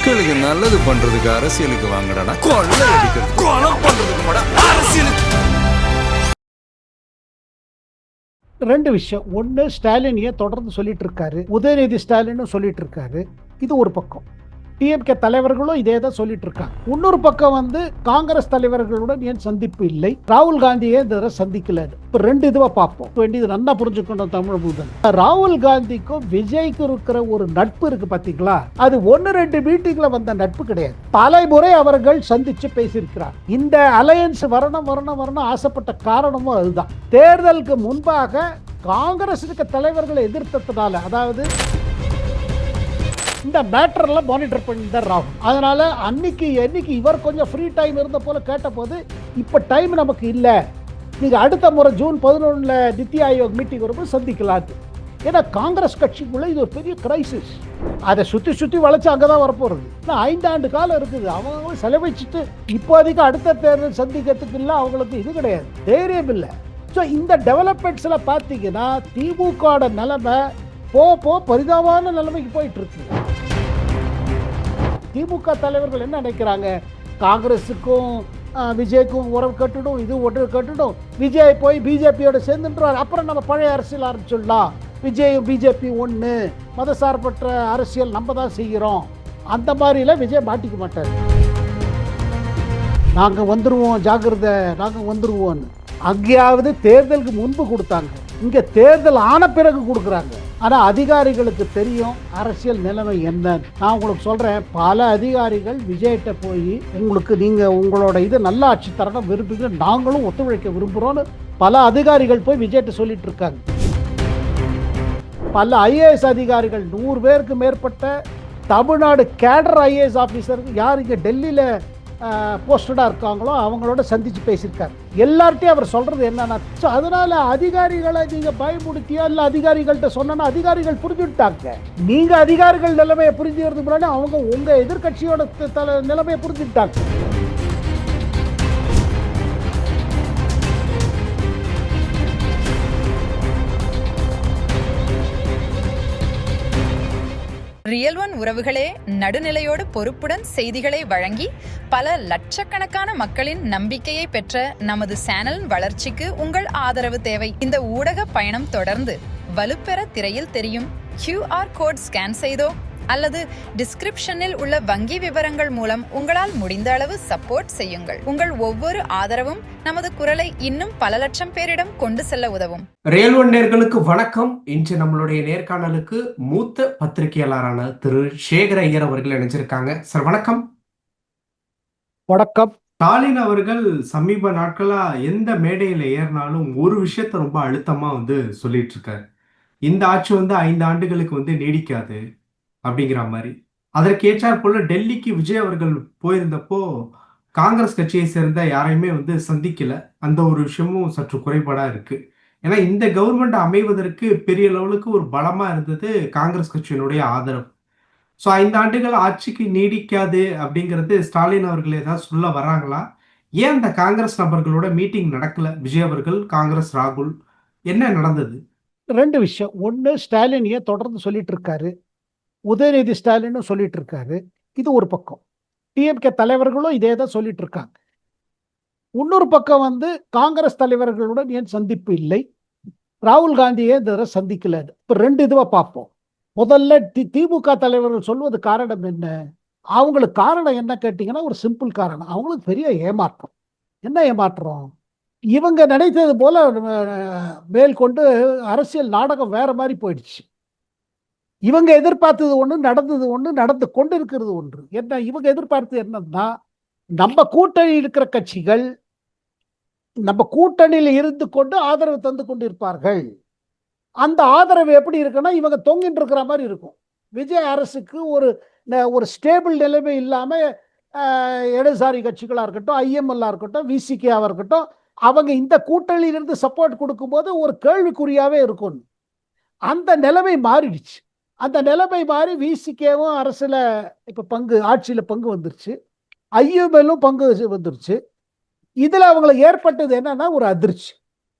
மக்களுக்கு நல்லது பண்றதுக்கு அரசியலுக்கு வாங்கடா, கொள்ளை அடிக்கிறது கொலை பண்றதுக்கு மாடா அரசியலுக்கு. ரெண்டு விஷயம். ஒன்று, ஸ்டாலின் ஏன் தொடர்ந்து சொல்லிட்டு இருக்காரு, உதயநிதி ஸ்டாலின் சொல்லிட்டு இருக்காரு. இது ஒரு பக்கம். டிஎம்கே தலைவர்களும் இதே தான் சொல்லிட்டு இருக்காங்க. இன்னொரு பக்கம் வந்து காங்கிரஸ் தலைவர்களுடன் ஏன் சந்திப்பு இல்லை, ராகுல் காந்தியே இந்த தடவை சந்திக்கல. இப்ப ரெண்டு இதுவா பார்ப்போம். வேண்டியது நல்லா புரிஞ்சுக்கணும் தமிழ் முதல். ராகுல் காந்திக்கும் விஜய்க்கும் இருக்கிற ஒரு நட்பு இருக்கு பாத்தீங்களா, அது ஒன்னு ரெண்டு மீட்டிங்ல வந்த நட்பு கிடையாது. பலமுறை அவர்கள் சந்திச்சு பேசியிருக்கிறார். இந்த அலையன்ஸ் வரணும் வரணும் வரணும் ஆசைப்பட்ட காரணமும் அதுதான். தேர்தலுக்கு முன்பாக காங்கிரஸ் இருக்க தலைவர்களை எதிர்த்ததுனால, அதாவது இந்த மேட்டர்லாம் மானிட்டர் பண்ணிட்டார் ராகுல். அதனால அன்னைக்கு இவர் கொஞ்சம் ஃப்ரீ டைம் இருந்த போல கேட்ட போது, இப்ப டைம் நமக்கு இல்ல, நீங்க அடுத்த முறை ஜூன் 11 நித்தி ஆயோக் மீட்டிங் வரும்போது சந்திக்கலாம். ஏன்னா காங்கிரஸ் கட்சிக்குள்ள இது ஒரு பெரிய கிரைசிஸ். அதை சுத்தி சுத்தி வளைச்சு அங்கதான் வரப்போறது. 5 ஆண்டு காலம் இருக்குது, அவங்க செலவழிச்சுட்டு இப்போதைக்கு அடுத்த தேர்தல் சந்திக்கிறதுக்கு இல்லை, அவங்களுக்கு இது கிடையாது, தைரியம் இல்லை. ஸோ இந்த டெவலப்மெண்ட்ஸ்ல பார்த்தீங்கன்னா திமுக நிலைமை போ பரிதாபமான நிலைமைக்கு போயிட்டு இருக்கு. திமுக தலைவர்கள் என்ன நினைக்கிறாங்க, காங்கிரஸுக்கும் விஜய்க்கும் உறவு கட்டுடும், இது ஒன்று கட்டுடும், விஜய் போய் பிஜேபியோட சேர்ந்துன்றார், அப்புறம் நம்ம பழைய அரசியல் ஆரம்பிச்சிடலாம், விஜயும் பிஜேபி ஒன்று, மதசார்பற்ற அரசியல் நம்ம தான் செய்கிறோம், அந்த மாதிரிலாம் விஜய் மாட்டிக்க மாட்டார். நாங்கள் வந்துடுவோம், ஜாக்கிரதை, நாங்கள் வந்துடுவோன்னு அங்கேயாவது தேர்தலுக்கு முன்பு கொடுத்தாங்க, இங்கே தேர்தல் ஆன பிறகு கொடுக்குறாங்க. ஆனால் அதிகாரிகளுக்கு தெரியும் அரசியல் நிலைமை என்ன. நான் உங்களுக்கு சொல்கிறேன், பல அதிகாரிகள் விஜய்கிட்ட போய் நீங்கள் உங்களோட இது நல்ல ஆட்சி தரணும் விரும்புங்க, நாங்களும் ஒத்துழைக்க விரும்புகிறோன்னு பல அதிகாரிகள் போய் விஜய்கிட்ட சொல்லிட்டு இருக்காங்க. பல ஐஏஎஸ் அதிகாரிகள் 100 பேருக்கு மேற்பட்ட தமிழ்நாடு கேடர் ஐஏஎஸ் ஆஃபீஸருக்கு யார் இங்கே டெல்லியில் போஸ்டடாக இருக்காங்களோ அவங்களோட சந்தித்து பேசியிருக்காரு. எல்லார்ட்டையும் அவர் சொல்கிறது என்னன்னா, ஸோ அதனால் அதிகாரிகளை நீங்கள் பயமுடுத்தியா இல்லை அதிகாரிகள்கிட்ட சொன்னா அதிகாரிகள் புரிஞ்சுட்டாங்க. நீங்கள் அதிகாரிகள் நிலைமையை புரிஞ்சுக்கிறதுக்கு முன்னாடி அவங்க உங்கள் எதிர்கட்சியோட நிலைமையை புரிஞ்சுட்டாங்க. ரியல் ஒன் உறவுகளே, நடுநிலையோடு பொறுப்புடன் செய்திகளை வழங்கி பல லட்சக்கணக்கான மக்களின் நம்பிக்கையை பெற்ற நமது சேனலின் வளர்ச்சிக்கு உங்கள் ஆதரவு தேவை. இந்த ஊடக பயணம் தொடர்ந்து வலுப்பெற திரையில் தெரியும் QR கோட் ஸ்கேன் செய்தோ அல்லது டிஸ்கிரிப்ஷனில் உள்ள வங்கி விவரங்கள் மூலம் உங்களால் முடிந்த அளவு சப்போர்ட் செய்யுங்கள். உங்கள் ஒவ்வொரு ஆதரவும் நமது குரலை இன்னும் பல லட்சம் பேரிடம் கொண்டு செல்ல உதவும். ரியல் ஒன் நேயர்களுக்கு வணக்கம். இன்று நம்மளுடைய நேர்காணலுக்கு மூத்த பத்திரிகையாளரான திரு சேகர் ஐயர் அவர்கள் இணைஞ்சிருக்காங்க. சார் வணக்கம். வணக்கம். ஸ்டாலின் அவர்கள் சமீப நாட்களா எந்த மேடையில ஏறினாலும் ஒரு விஷயத்த ரொம்ப அழுத்தமா சொல்லிட்டு இருக்காரு. இந்த ஆட்சி 5 ஆண்டுகளுக்கு நீடிக்காது அப்படிங்கிற மாதிரி. அதற்கு ஏற்றாற் போல டெல்லிக்கு விஜய் அவர்கள் போயிருந்தப்போ காங்கிரஸ் கட்சியை சேர்ந்த யாரையுமே சந்திக்கல. அந்த ஒரு விஷயமும் சற்று குறைபாடா இருக்கு. ஏன்னா இந்த கவர்மெண்ட் அமைவதற்கு பெரிய லெவலுக்கு ஒரு பலமா இருந்தது காங்கிரஸ் கட்சியினுடைய ஆதரவு. ஸோ 5 ஆண்டுகள் ஆட்சிக்கு நீடிக்காது அப்படிங்கிறது ஸ்டாலின் அவர்கள் ஏதாவது சொல்ல வர்றாங்களா? ஏன் அந்த காங்கிரஸ் நபர்களோட மீட்டிங் நடக்கல? விஜய் அவர்கள், காங்கிரஸ், ராகுல், என்ன நடந்தது? ரெண்டு விஷயம். ஒன்று, ஸ்டாலின் ஏன் தொடர்ந்து சொல்லிட்டு இருக்காரு, உதயநிதி ஸ்டாலின் சொல்லிட்டு இருக்காரு. இது ஒரு பக்கம். டிஎம்கே தலைவர்களும் இதே தான் சொல்லிட்டு இருக்காங்க. இன்னொரு பக்கம் வந்து காங்கிரஸ் தலைவர்களுடன் ஏன் சந்திப்பு இல்லை, ராகுல் காந்தியே இந்த தடவை சந்திக்கல. இப்போ ரெண்டு இதுவா பார்ப்போம். முதல்ல திமுக தலைவர்கள் சொல்வது காரணம் என்ன? அவங்களுக்கு காரணம் என்ன கேட்டீங்கன்னா, ஒரு சிம்பிள் காரணம். அவங்களுக்கு பெரிய ஏமாற்றம். என்ன ஏமாற்றம்? இவங்க நினைத்தது போல மேற்கொண்டு அரசியல் நாடகம் வேற மாதிரி போயிடுச்சு. இவங்க எதிர்பார்த்தது ஒன்று, நடந்தது ஒன்று, நடந்து கொண்டு இருக்கிறது ஒன்று. என்ன இவங்க எதிர்பார்த்தது என்னன்னா, நம்ம கூட்டணி இருக்கிற கட்சிகள் நம்ம கூட்டணியில் இருந்து கொண்டு ஆதரவு தந்து கொண்டு இருப்பார்கள். அந்த ஆதரவு எப்படி இருக்குன்னா, இவங்க தொங்கிட்டு இருக்கிற மாதிரி இருக்கும். விஜய் அரசுக்கு ஒரு ஸ்டேபிள் நிலைமை இல்லாம இடதுசாரி கட்சிகளா இருக்கட்டும், ஐஎம்எல்லா இருக்கட்டும், விசிகேவா இருக்கட்டும், அவங்க இந்த கூட்டணியிலிருந்து சப்போர்ட் கொடுக்கும்போது ஒரு கேள்விக்குறியாவே இருக்கும். அந்த நிலைமை மாறிடுச்சு. அந்த நிலைமை மாறி விசிகேவும் அரசுல இப்ப ஆட்சியில பங்கு வந்துருச்சு, ஐஎம்எல்லும் பங்கு வந்துருச்சு. இதுல அவங்களுக்கு ஏற்பட்டது என்னன்னா ஒரு அதிர்ச்சி.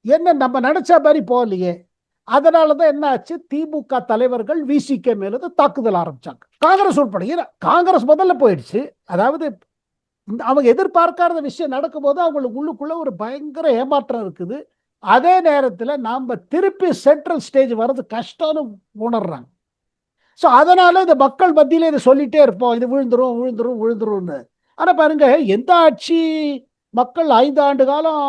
என்ன நம்ம நினைச்ச மாதிரி போகலையே, அதனாலதான் என்ன ஆச்சு, திமுக தலைவர்கள் விசிகே மேல தாக்குதல் ஆரம்பிச்சாங்க. காங்கிரஸ் உட்பட. காங்கிரஸ் முதல்ல போயிடுச்சு. அதாவது அவங்க எதிர்பார்க்காத விஷயம் நடக்கும்போது அவங்களுக்கு உள்ளுக்குள்ள ஒரு பயங்கர ஏமாற்றம் இருக்குது. அதே நேரத்தில் நாம திருப்பி சென்ட்ரல் ஸ்டேஜ் வர்றது கஷ்டம்னு உணர்றாங்க. ஸோ அதனால இந்த மக்கள் மத்தியில இதை சொல்லிட்டே இருப்போம், இது விழுந்துரும் விழுந்துரும் விழுந்துரும்னு. ஆனால் பாருங்க, எந்த ஆட்சி மக்கள் 5 ஆண்டு காலம்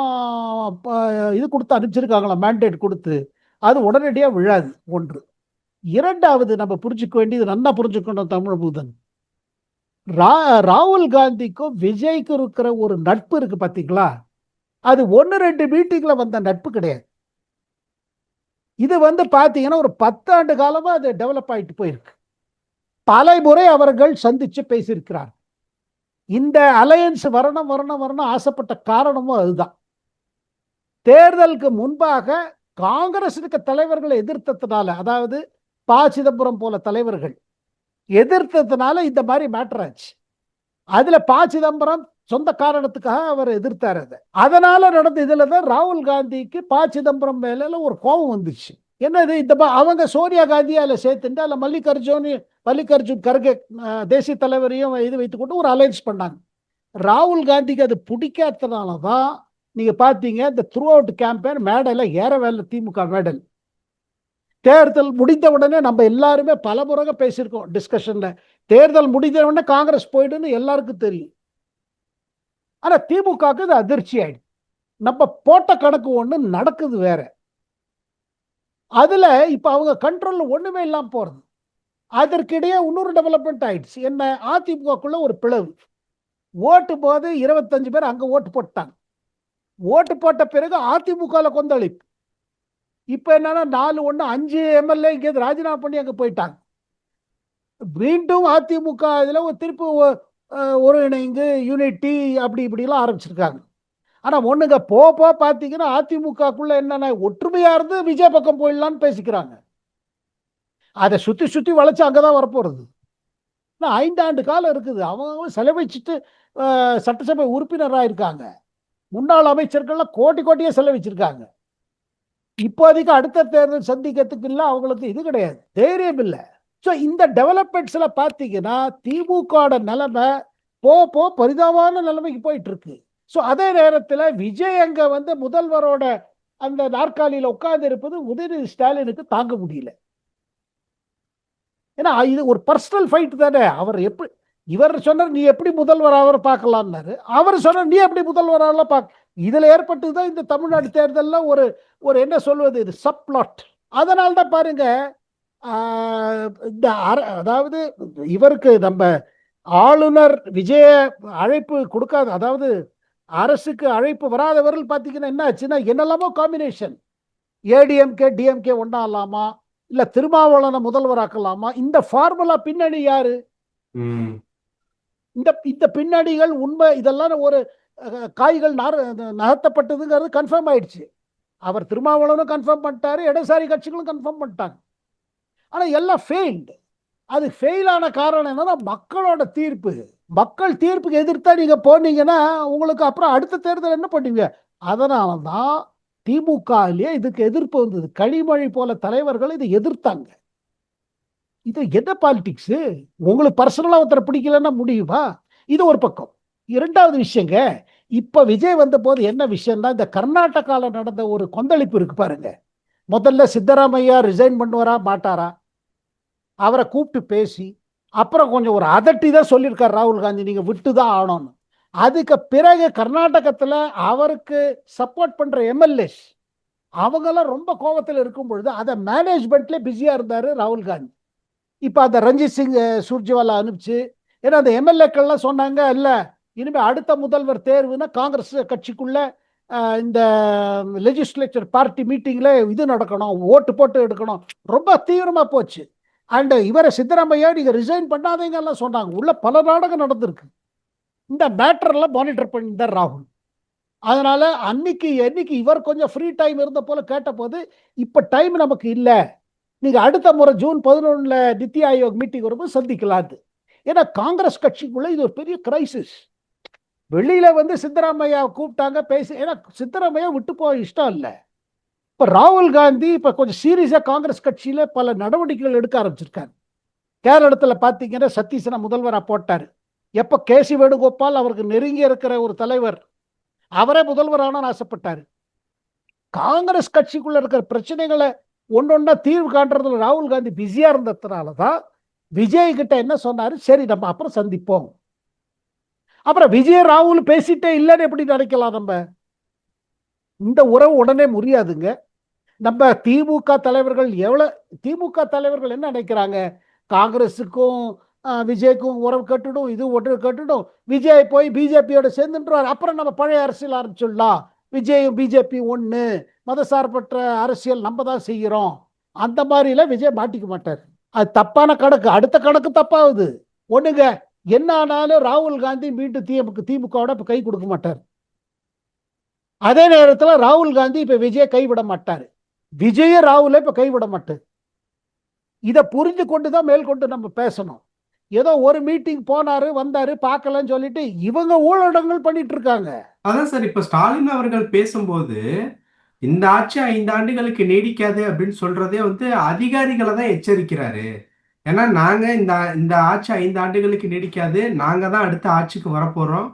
இது கொடுத்து அனுப்பிச்சிருக்காங்களா, மேண்டேட் கொடுத்து, அது உடனடியாக விழாது. ஒன்று. இரண்டாவது, நம்ம புரிஞ்சுக்க வேண்டியது, நல்லா புரிஞ்சுக்கணும் தமிழ் பூதன், ராகுல் காந்திக்கும் விஜய்க்கும் இருக்கிற ஒரு நட்பு இருக்கு பார்த்தீங்களா, அது 1-2 மீட்டிங்ல வந்த நட்பு கிடையாது. இது பார்த்தீங்கன்னா ஒரு 10 ஆண்டு காலமா அது டெவலப் ஆயிட்டு போயிருக்கு. பல முறை அவர்கள் சந்திச்சு பேசியிருக்கிறார். இந்த அலையன்ஸ் வரணும் வரணும் வரணும் ஆசைப்பட்ட காரணமும் அதுதான். தேர்தலுக்கு முன்பாக காங்கிரஸ் இருக்க தலைவர்களை எதிர்த்ததுனால, அதாவது ப. சிதம்பரம் போல தலைவர்கள் எதிர்த்ததுனால இந்த மாதிரி மேட்டர் ஆச்சு. அதுல ப. சிதம்பரம் சொந்த காரணத்துக்காக அவர் எதிர்த்தார். அதனால நடந்த இதுல தான் ராகுல் காந்திக்கு ப. சிதம்பரம் மேல ஒரு கோபம் வந்துச்சு. என்னது, இந்த அவங்க சோனியா காந்தி அதில் சேர்த்துட்டு அதில் மல்லிகார்ஜுன் கர்கே தேசிய தலைவரையும் இது வைத்துக்கொண்டு ஒரு அலைன்ஸ் பண்ணாங்க. ராகுல் காந்திக்கு அது பிடிக்காததுனால தான் நீங்க பார்த்தீங்க, இந்த த்ரூ அவுட் கேம்பெயின் மேடையில் ஏறவேல திமுக மேடல். தேர்தல் முடிந்த உடனே நம்ம எல்லாருமே பல முறை பேசியிருக்கோம் டிஸ்கஷன்ல, தேர்தல் முடிந்த உடனே காங்கிரஸ் போயிடுன்னு எல்லாருக்கும் தெரியும். ஆனா திமுகவுக்கு இது அதிர்ச்சி ஆயிடுச்சு. நம்ம போட்ட கணக்கு ஒண்ணு, நடக்குது வேற. அதுல இப்ப அவங்க கண்ட்ரோல்ல ஒண்ணுமே இல்லாம போறது. அதற்கிடையே இன்னொரு டெவலப்மெண்ட் ஆயிடுச்சு. என்ன, அதிமுகக்குள்ள ஒரு பிளவு. ஓட்டு போது 25 பேர் அங்க ஓட்டு போட்டாங்க. ஓட்டு போட்ட பிறகு அதிமுக கொந்தளிப்பு. இப்ப என்னன்னா 4-1 5 எம்எல்ஏ இங்கே ராஜினாமா பண்ணி அங்க போயிட்டாங்க. மீண்டும் அதிமுக இதுல திருப்பி ஒருங்கிணைந்து யூனிட்டி அப்படி இப்படிலாம் ஆரம்பிச்சிருக்காங்க. ஆனா ஒண்ணுங்க, போ பாத்தீங்கன்னா அதிமுகக்குள்ள என்னன்னா ஒற்றுமையா இருந்து விஜய் பக்கம் போயிடலான்னு பேசிக்கிறாங்க. அதை சுத்தி சுத்தி வளைச்சு அங்கதான் வரப்போறது. 5 ஆண்டு காலம் இருக்குது. அவங்க செலவழிச்சுட்டு சட்டசபை உறுப்பினராக இருக்காங்க. முன்னாள் அமைச்சர்கள்லாம் கோட்டி கோட்டியே செலவழிச்சிருக்காங்க. இப்போதைக்கு அடுத்த தேர்தல் சந்திக்கிறதுக்கு இல்லை, அவங்களுக்கு இது கிடையாது, தைரியம் இல்லை. ஸோ இந்த டெவலப்மெண்ட்ஸ்ல பார்த்தீங்கன்னா திமுக நிலைமை போ பரிதாபமான நிலைமைக்கு போயிட்டு இருக்கு. ஸோ அதே நேரத்தில் விஜய் அங்க முதல்வரோட அந்த நாற்காலியில் உட்கார்ந்து இருப்பது உதயநிதி ஸ்டாலினுக்கு தாங்க முடியல. ஏன்னா இது ஒரு பர்சனல் ஃபைட் தானே. அவர் எப்படி, இவர் சொன்னார் நீ எப்படி முதல்வர் அவர் பார்க்கலாம்னாரு, அவர் சொன்னார் நீ எப்படி முதல்வர் அவரெல்லாம் பார்க்க. இதுல ஏற்பட்டுதான் இந்த தமிழ்நாடு தேர்தலில் ஒரு என்ன சொல்வது, இது சப்ளாட். அதனால தான் பாருங்க, இந்த அதாவது இவருக்கு நம்ம ஆளுநர் விஜய அழைப்பு கொடுக்காத, அதாவது அரசுக்கு அழைப்பு வராதவர்கள் பார்த்தீங்கன்னா என்ன ஆச்சுன்னா, என்னெல்லாமோ காம்பினேஷன், ஏடிஎம்கே டிஎம்கே ஒன்னாலாமா, இல்ல திருமாவளவனை முதல்வராக்கலாமா, இந்த ஃபார்முலா பின்னணி யாரு? இந்த பின்னணிகள் உண்மை, இதெல்லாம் ஒரு காய்கள் நகர்த்தப்பட்டதுங்கிறது கன்ஃபார்ம் ஆயிடுச்சு. அவர் திருமாவளவனும் கன்ஃபார்ம் பண்ணிட்டாரு, இடதுசாரி கட்சிகளும் கன்ஃபார்ம் பண்ணிட்டாங்க. ஆனா எல்லாம் ஃபெயில்டு. அது ஃபெயிலான காரணம் என்னன்னா மக்களோட தீர்ப்பு. மக்கள் தீர்ப்புக்கு எதிர்த்தா நீங்க போனீங்கன்னா உங்களுக்கு அப்புறம் அடுத்த தேர்தல் என்ன பண்ணுவீங்க? அதனாலதான் திமுகவிலே இதுக்கு எதிர்ப்பு வந்தது. களிமொழி போல தலைவர்கள் இதை எதிர்த்தாங்க. இது என்ன பாலிடிக்ஸ்? உங்களுக்கு பர்சனலா ஒருத்தரை பிடிக்கலன்னா முடியுமா? இது ஒரு பக்கம். இரண்டாவது விஷயங்க, இப்ப விஜய் வந்த போது என்ன விஷயம்னா, இந்த கர்நாடகால நடந்த ஒரு கொந்தளிப்பு இருக்கு பாருங்க. முதல்ல சித்தராமையா ரிசைன் பண்ணுவாரா மாட்டாரா, அவரை கூப்பிட்டு பேசி அப்புறம் கொஞ்சம் ஒரு அதட்டி தான் சொல்லியிருக்கார் ராகுல் காந்தி, நீங்க விட்டுதான் ஆகணும்னு. அதுக்கு பிறகு கர்நாடகத்துல அவருக்கு சப்போர்ட் பண்ற எம்எல்ஏஸ் அவங்கெல்லாம் ரொம்ப கோபத்தில் இருக்கும் பொழுது அதை மேனேஜ்மெண்ட்ல பிஸியா இருந்தாரு ராகுல் காந்தி. இப்ப அந்த ரஞ்சித் சிங் சுர்ஜிவாலா அனுப்பிச்சு, ஏன்னா அந்த எம்எல்ஏக்கள்லாம் சொன்னாங்க, இல்ல இனிமே அடுத்த முதல்வர் தேர்வுன்னா காங்கிரஸ் கட்சிக்குள்ள இந்த லெஜிஸ்லேச்சர் பார்ட்டி மீட்டிங்ல இது நடக்கணும், ஓட்டு போட்டு எடுக்கணும், ரொம்ப தீவிரமா போச்சு. அண்ட் இவரை சித்தராமையா நீங்க ரிசைன் பண்ணாதீங்க எல்லாம் சொன்னாங்க. உள்ள பல நாடகம் நடந்திருக்கு. இந்த மேட்டர்லாம் மானிட்டர் பண்ணிட்டார் ராகுல். அதனால என்னைக்கு இவர் கொஞ்சம் ஃப்ரீ டைம் இருந்த போல கேட்ட போது, இப்ப டைம் நமக்கு இல்ல, நீங்க அடுத்த முறை ஜூன் 11 நித்தி ஆயோக் மீட்டிங் வரும்போது சந்திக்கலாம். ஏன்னா காங்கிரஸ் கட்சிக்குள்ள இது ஒரு பெரிய கிரைசிஸ். வெளியில சித்தராமையா கூப்பிட்டாங்க பேசி, ஏன்னா சித்தராமையா விட்டு போக இஷ்டம் இல்லை. இப்ப ராகுல் காந்தி இப்ப கொஞ்சம் சீரியஸா காங்கிரஸ் கட்சியில பல நடவடிக்கைகள் எடுக்க ஆரம்பிச்சிருக்காரு. கேரளத்துல பாத்தீங்கன்னா சத்தீசனை முதல்வரா போட்டாரு. எப்ப கேசி வேணுகோபால் அவருக்கு நெருங்கி இருக்கிற ஒரு தலைவர், அவரே முதல்வரான ஆசைப்பட்டாரு. காங்கிரஸ் கட்சிக்குள்ள இருக்கிற பிரச்சனைகளை ஒன்னொன்னா தீர்வு காண்றதுல ராகுல் காந்தி பிஸியா இருந்ததுனாலதான் விஜய் கிட்ட என்ன சொன்னாரு, சரி நம்ம அப்புறம் சந்திப்போம். அப்புறம் விஜய் ராகுல் பேசிட்டே இல்லைன்னு எப்படி நினைக்கலாம்? நம்ம இந்த உறவு உடனே முடியாதுங்க. நம்ம திமுக தலைவர்கள் திமுக தலைவர்கள் என்ன நினைக்கிறாங்க, காங்கிரஸுக்கும் விஜய்க்கும் உறவு கட்டுடும், இது ஒன்று கட்டுடும், விஜய் போய் பிஜேபியோட சேர்ந்துன்றார், அப்புறம் நம்ம பழைய அரசியல் ஆரம்பிச்சிடலாம், விஜயும் பிஜேபி ஒன்று, மதசார்பற்ற அரசியல் நம்ம தான் செய்கிறோம், அந்த மாதிரிலாம் விஜய் மாட்டிக்க மாட்டார். அது தப்பான கணக்கு. அடுத்த கணக்கு தப்பாகுது. ஒண்ணுங்க, என்ன ஆனாலும் ராகுல் காந்தி மீண்டும் திமுகவோட இப்ப கை கொடுக்க மாட்டார். அதே நேரத்தில் ராகுல் காந்தி இப்ப விஜய கைவிட மாட்டாரு, விஜய ராகுல இப்ப கைவிட மாட்டார். இதை புரிஞ்சு கொண்டுதான் மேற்கொண்டு நம்ம பேசணும். ஏதோ ஒரு மீட்டிங் போனாரு வந்தாரு பார்க்கலன்னு சொல்லிட்டு இவங்க ஊழடங்கள் பண்ணிட்டு இருக்காங்க. அதான் சார், இப்ப ஸ்டாலின் அவர்கள் பேசும்போது இந்த ஆட்சி 5 ஆண்டுகளுக்கு நீடிக்காது அப்படின்னு சொல்றதே வந்து அதிகாரிகளை தான் எச்சரிக்கிறாரு. ஏன்னா நாங்க இந்த ஆட்சி 5 ஆண்டுகளுக்கு நீடிக்காது, நாங்க தான் அடுத்த ஆட்சிக்கு வரப்போறோம்,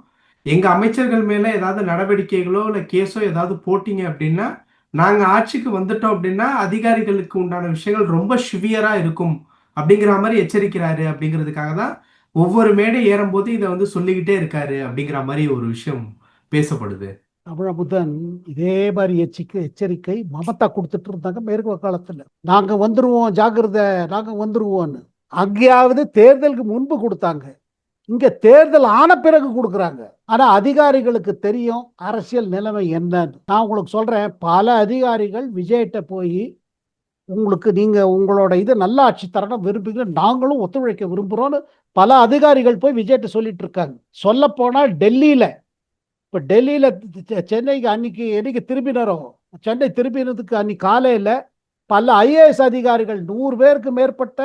எங்க அமைச்சர்கள் மேல ஏதாவது நடவடிக்கைகளோ இல்ல கேஸோ ஏதாவது போட்டீங்க அப்படின்னா நாங்க ஆட்சிக்கு வந்துட்டோம் அப்படின்னா அதிகாரிகளுக்கு உண்டான விஷயங்கள் ரொம்ப சிவியரா இருக்கும் அப்படிங்கிற மாதிரி எச்சரிக்கிறாரு. அப்படிங்கிறதுக்காக தான் ஒவ்வொரு மேடை ஏறும்போது இதை வந்து சொல்லிக்கிட்டே இருக்காரு அப்படிங்கிற மாதிரி ஒரு விஷயம் பேசப்படுது. தமிழமுதன் இதே மாதிரி எச்சரிக்கை மமதா கொடுத்துட்டு இருந்தாங்க மேற்கு காலத்துல. நாங்க வந்துருவோம், ஜாகிரதை, நாங்க வந்துருவோம்னு. அங்கேயாவது தேர்தலுக்கு முன்பு கொடுத்தாங்க, இங்க தேர்தல் ஆன பிறகு கொடுக்குறாங்க. ஆனா அதிகாரிகளுக்கு தெரியும் அரசியல் நிலைமை என்னன்னு. நான் உங்களுக்கு சொல்றேன், பல அதிகாரிகள் விஜய்கிட்ட போய் உங்களுக்கு நீங்க உங்களோட இது நல்ல ஆட்சி தரணும் விரும்புகிற, நாங்களும் ஒத்துழைக்க விரும்புறோம்னு பல அதிகாரிகள் போய் விஜய்கிட்ட சொல்லிட்டு இருக்காங்க. சொல்ல போனா டெல்லியில, இப்ப டெல்லியில சென்னைக்கு என்னைக்கு திரும்பினாரோ, சென்னை திரும்பினதுக்கு அன்னைக்கு காலையில பல ஐஏஎஸ் அதிகாரிகள் 100 பேருக்கு மேற்பட்ட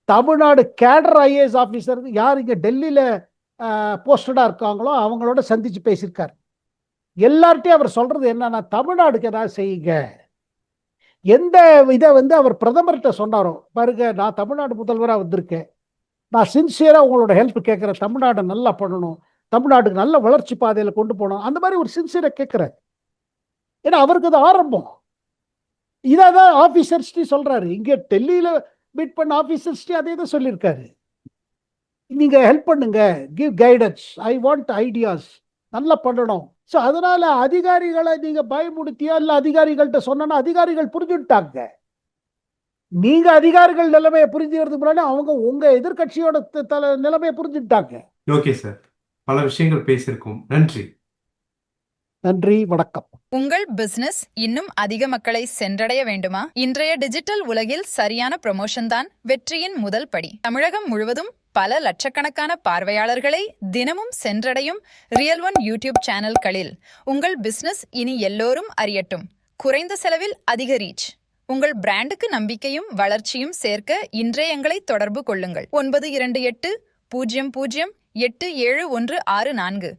தமிழ்நாடு கேடர் ஐஏஎஸ் ஆபீசர் யார் இங்க டெல்லியில போஸ்டடா இருக்காங்களோ அவங்களோட சந்திச்சு பேசியிருக்காரு. எல்லார்ட்டையும் அவர் சொல்றது என்னன்னா, தமிழ்நாடுக்கு ஏதாவது செய்யுங்க. எந்த இதை வந்து அவர் பிரதமர்கிட்ட சொன்னாரோ, பாருங்க நான் தமிழ்நாடு முதல்வராக வந்திருக்கேன், நான் சின்சியரா உங்களோட ஹெல்ப் கேட்கிறேன், தமிழ்நாடு நல்லா பண்ணணும், தமிழ்நாட்டுக்கு நல்ல வளர்ச்சி பாதையில கொண்டு போகணும், அந்த மாதிரி ஒரு சின்சியரா கேட்கிறார். ஏன்னா அவருக்கு அது ஆரம்பம். இதான் ஆபீசர்ஸ்டி சொல்றாரு. இங்க டெல்லியில மீட் பண்ண ஆபீசர்ஸ்டி அதே தான் சொல்லியிருக்காரு. நீங்க ஹெல்ப் பண்ணுங்க, give guidance, I want ideas, நல்லா பண்ணணும். ஸோ அதனால அதிகாரிகளை நீங்க பயமுடுத்தியா இல்ல அதிகாரிகள்கிட்ட சொன்னா அதிகாரிகள் புரிஞ்சுட்டாங்க. நீங்க அதிகாரிகள் நிலைமையை புரிஞ்சுக்கிறதுக்கு முன்னாடி அவங்க உங்க எதிர்கட்சியோட நிலைமையை புரிஞ்சுட்டாங்க. ஓகே சார், பல விஷயங்கள் பேசியிருக்கோம். நன்றி. நன்றி, வணக்கம். உங்கள் பிசினஸ் இன்னும் அதிக மக்களை சென்றடைய வேண்டுமா? இன்றைய டிஜிட்டல் உலகில் சரியான ப்ரமோஷன் தான் வெற்றியின் முதல் படி. தமிழகம் முழுவதும் பல லட்சக்கணக்கான பார்வையாளர்களை தினமும் சென்றடையும் ரியல் ஒன் யூடியூப் சேனல்களில் உங்கள் பிசினஸ் இனி எல்லோரும் அறியட்டும். குறைந்த செலவில் அதிக ரீச். உங்கள் பிராண்டுக்கு நம்பிக்கையும் வளர்ச்சியும் சேர்க்க இன்றே எங்களை தொடர்பு கொள்ளுங்கள். 9280087164.